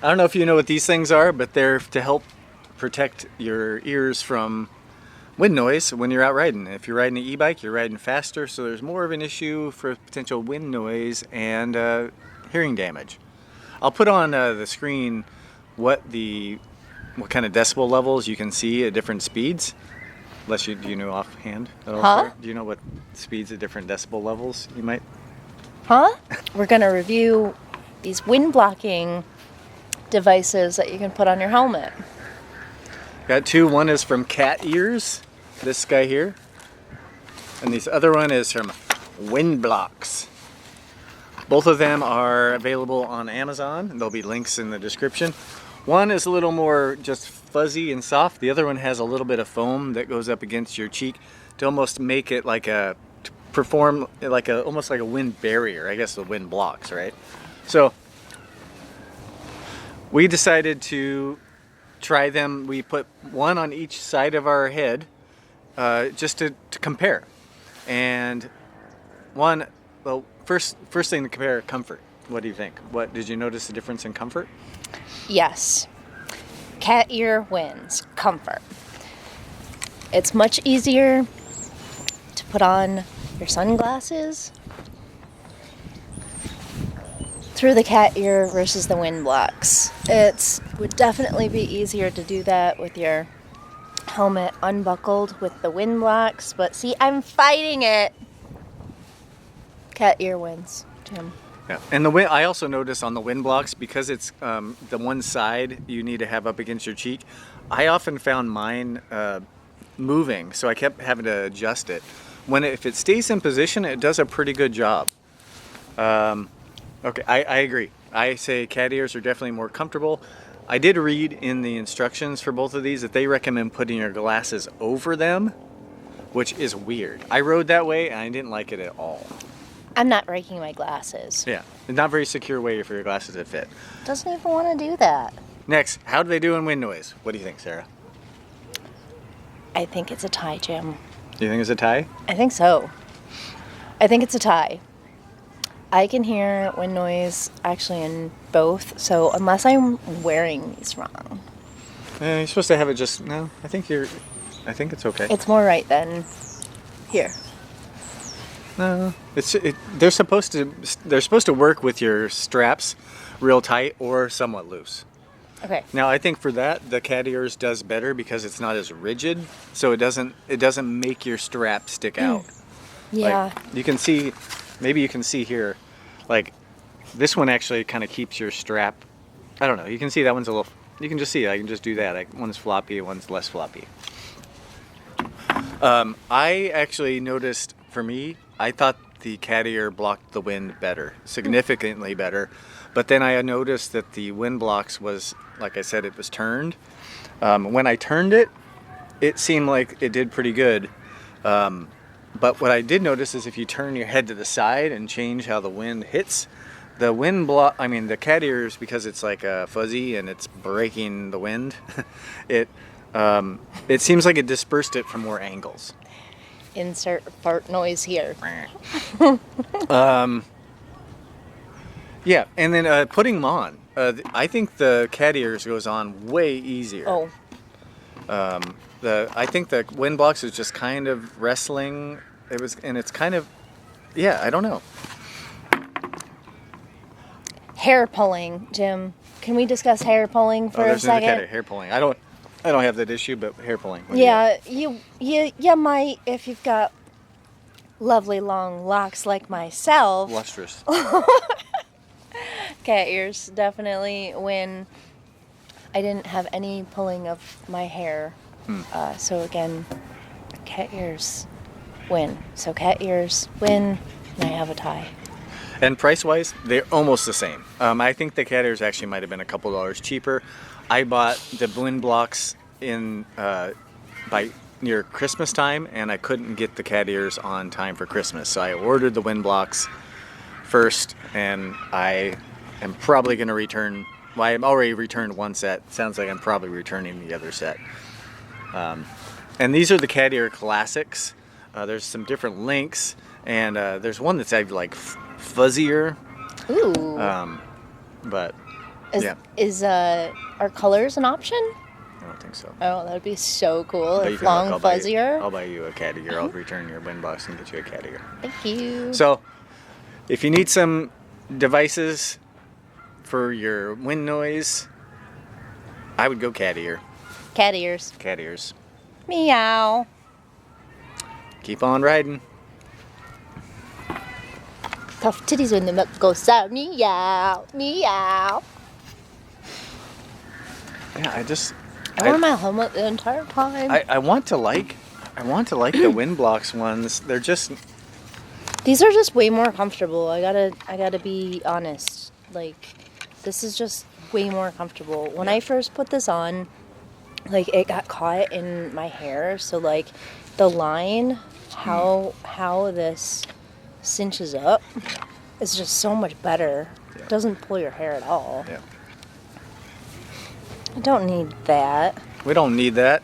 I don't know if you know what these things are, but they're to help protect your ears from wind noise when you're out riding. If you're riding an e-bike, you're riding faster, so there's more of an issue for potential wind noise and hearing damage. I'll put on the screen what kind of decibel levels you can see at different speeds. Do you know offhand? Huh? Do you know what speeds at different decibel levels you might? Huh? We're going to review these wind blocking devices that you can put on your helmet. Got two. One is from Cat Ears, this guy here. And this other one is from Wind-blox. Both of them are available on Amazon. There'll be links in the description. One is a little more just fuzzy and soft. The other one has a little bit of foam that goes up against your cheek to almost make it like to perform like almost like a wind barrier. I guess the Wind-blox, right? So we decided to try them. We put one on each side of our head just to compare. And first thing to compare, comfort. What do you think? Did you notice the difference in comfort? Yes. Cat ear wins. Comfort. It's much easier to put on your sunglasses through the cat ear versus the Wind-blox. It would definitely be easier to do that with your helmet unbuckled with the Wind-blox, but see, I'm fighting it. Cat ear wins, Jim. Yeah, and I also noticed on the Wind-blox, because it's the one side you need to have up against your cheek, I often found mine moving, so I kept having to adjust it. If it stays in position, it does a pretty good job. Okay, I agree. I say cat ears are definitely more comfortable. I did read in the instructions for both of these that they recommend putting your glasses over them, which is weird. I rode that way and I didn't like it at all. I'm not breaking my glasses. Yeah, not very secure way for your glasses to fit. Doesn't even want to do that. Next, how do they do in wind noise? What do you think, Sarah? I think it's a tie, Jim. Do you think it's a tie? I think so. I think it's a tie. I can hear wind noise actually in both, so unless I'm wearing these wrong. You're supposed to have it just, no, I think it's okay. It's more right than here. No, they're supposed to work with your straps real tight or somewhat loose. Okay. Now I think for that the cat ears does better because it's not as rigid, so it doesn't make your strap stick out. Yeah. Like, you can see, maybe you can see here, like this one actually kind of keeps your strap. I don't know. You can see that one's a little. You can just see. I can just do that. One's floppy, one's less floppy. I actually noticed, for me, I thought the cat ear blocked the wind better, significantly better. But then I noticed that the Wind-blox was, like I said, it was turned. When I turned it, it seemed like it did pretty good. But what I did notice is if you turn your head to the side and change how the wind hits, the cat ears, because it's like fuzzy and it's breaking the wind, it seems like it dispersed it from more angles. Insert fart noise here. Yeah, and then putting them on. I think the cat ears goes on way easier. Oh. I think the Wind-blox is just kind of wrestling. It's kind of, yeah, I don't know. Hair pulling, Jim. Can we discuss hair pulling for a second? There's hair pulling. I don't have that issue, but hair pulling. Yeah, you might if you've got lovely long locks like myself. Lustrous. Cat ears definitely win. I didn't have any pulling of my hair. So again, cat ears win. So cat ears win, and I have a tie. And price-wise, they're almost the same. I think the cat ears actually might have been a couple dollars cheaper. I bought the Wind-blox by near Christmas time, and I couldn't get the cat ears on time for Christmas. So I ordered the Wind-blox first, and I am probably going to return. Well, I already returned one set. Sounds like I'm probably returning the other set. And these are the cat ear classics. There's some different links, and there's one that's like fuzzier. Ooh. But Is Yeah. Are colors an option? I don't think so. Oh, that'd be so cool. But you If can look, long, fuzzier. I'll buy you a cat ear. I'll return your Wind-blox and get you a cat ear. Thank you. So, if you need some devices for your wind noise, I would go cat ear. Cat ears. Cat ears. Meow. Keep on riding. Tough titties when the milk goes out. Meow. Meow. Yeah, I wear my helmet the entire time. I want to like the Wind-blox ones. They're just These are just way more comfortable. I gotta be honest. Like, this is just way more comfortable. When I first put this on, like, it got caught in my hair. So, like, the line, how this cinches up is just so much better. Yeah. It doesn't pull your hair at all. yeah. I don't need that. We don't need that.